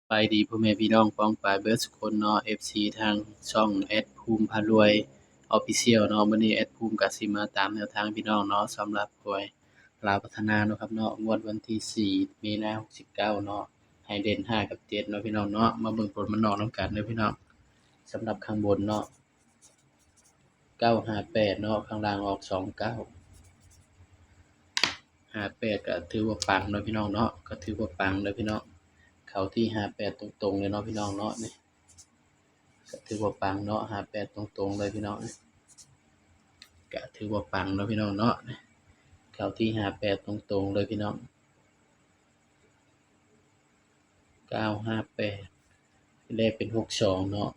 สบายดีพ่อแม่พี่น้องป้องปรายเบิดสุคนเนาะ FC ทางช่องภูมิพารวย Official เนาะมื้อนี้ภูมิก็สิมาตามแนวทางพี่น้องเนาะสำหรับหวยลาวพัฒนาเนาะครับเนาะงวดวันที่4มีนา69เนาะให้เด่น5กับ7เนาะพี่น้องเนาะมาเบิ่งผลมันออกนำกันเด้อพี่น้องสำหรับข้างบนเนาะ958เนาะข้างล่างออก29 58ก็ถือว่าปังเนาะพี่น้องเนาะก็ถือว่าปังเด้อพี่น้องเข้าที่58ตรงๆเลยเนาะพี่น้องเนาะนี่ก็ถือว่าปังเนาะ58ตรงๆเลยพี่น้องก็ถือว่าปังเนาะพี่น้องเนาะเข้าที่58ตรงๆเลยพี่น้อง958เลขเป็น62เนาะ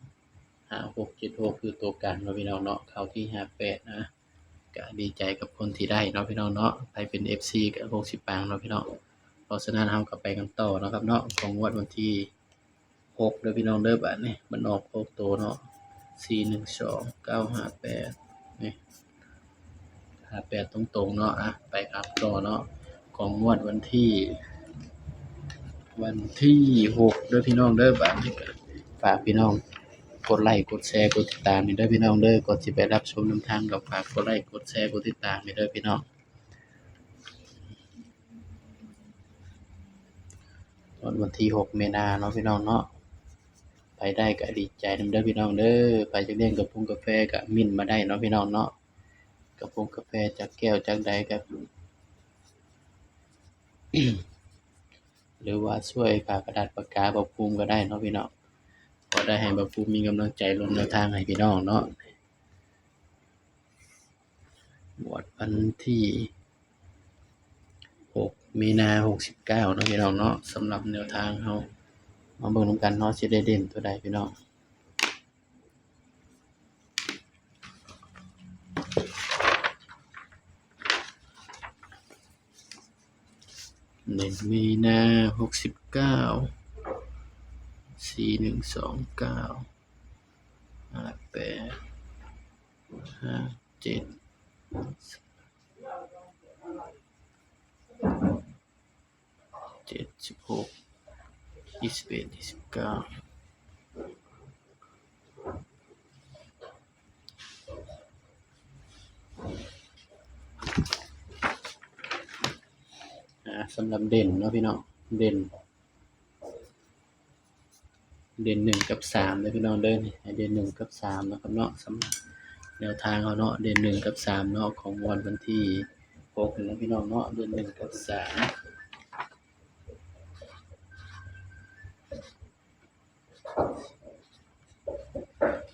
56 76คือตัวกันเนาะพี่น้องเนาะเข้าที่58นะก็ดีใจกับคนที่ได้เนาะพี่น้องเนาะใครเป็น FC ก็60ปังเนาะพี่น้องเพราะฉะนั้นเราก็ไปกันต่อเนาะครับเนาะของงวดวันที่6เด้อพี่น้องเด้อบัดนี้มันออก6ตัวเนาะ412 958นี่58ตรงๆเนาะไปครับต่อเนาะของงวดวันที่6เด้อพี่น้องเด้อบัดนี้ก็ฝากพี่น้องกดไลค์กดแชร์กดติดตามนี่เด้อพี่น้องเด้อก่อนสิไปรับชมนำทางก็ฝากกดไลค์กดแชร์กดติดตามนี่เด้อพี่น้องวันที่6มีนาเนาะพี่น้องเนาะไปได้ก็ดีใจนำเด้อพี่น้องเด้อไปจักเลี้ยงกระพุ้งกาแฟก็มิ้นมาได้เนาะพี่น้องเนาะกระพุ้งกาแฟจากแก้วจากใดก็ หรือว่าช่วยฝากกระดาษปากกาบ่ภูมิก็ได้เนาะพี่น้องพอได้ให้บ่ภูมิมีกำลังใจลงแนวทางให้พี่น้องเนาะงวดวันที่6มีนา69เนาะพี่น้องเนาะสำหรับแนวทางเรามาเบิ่งนำกันเนาะสิได้เด่นตัวใดพี่น้อง1มีนา69 4129 58 57 76 21 29สำหรับเด่นเนาะพี่น้องเด่น1กับ3เด้อพี่น้องเด้อนี่ให้เด่น1กับ3เนาะครับเนาะสำหรับแนวทางเราเนาะเด่น1กับ3เนาะของวันที่6เนาะพี่น้องเนาะเด่น1กับ3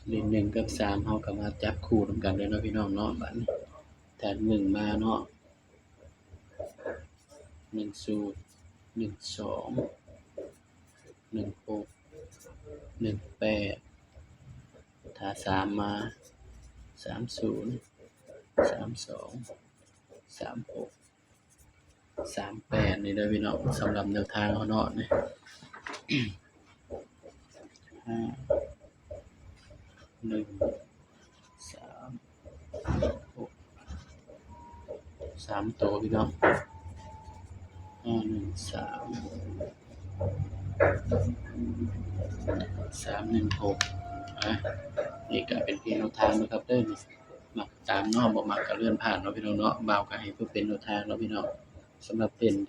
เด่น1กับ3เราก็มาจับคู่นำกันเด้อเนาะพี่น้องเนาะบัดนี้ถ้า1มาเนาะ10 12 16 18ถ้า3มา30 32 36 38นี่เด้อพี่น้องสำหรับแนวทางเราเนาะนี่5 1 3 6 3ตัวพี่น้อง5 1 3 3 1 6นี่ก็เป็นเพียงแนวทางนะครับเด้อนี่มักตามเนาะบ่มักก็เลื่อนผ่านเนาะพี่น้องเนาะบ่าวก็ให้เพื่อเป็นแนวทางเนาะพี่น้องสำหรับเด่น1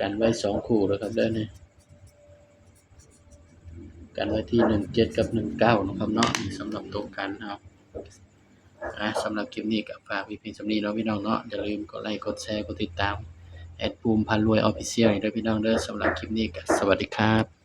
กันไว้2คู่เด้อครับเด้อนี่กันไว้ที่17กับ19นะครับเนาะสำหรับตัวกันเนาะสำหรับคลิปนี้ก็ฝากไว้เพียงส่ำนี้เนาะพี่น้องเนาะอย่าลืมกดไลค์กดแชร์กดติดตามภูมิพารวย Official ด้วยพี่น้องเด้อสำหรับคลิปนี้ก็สวัสดีครับ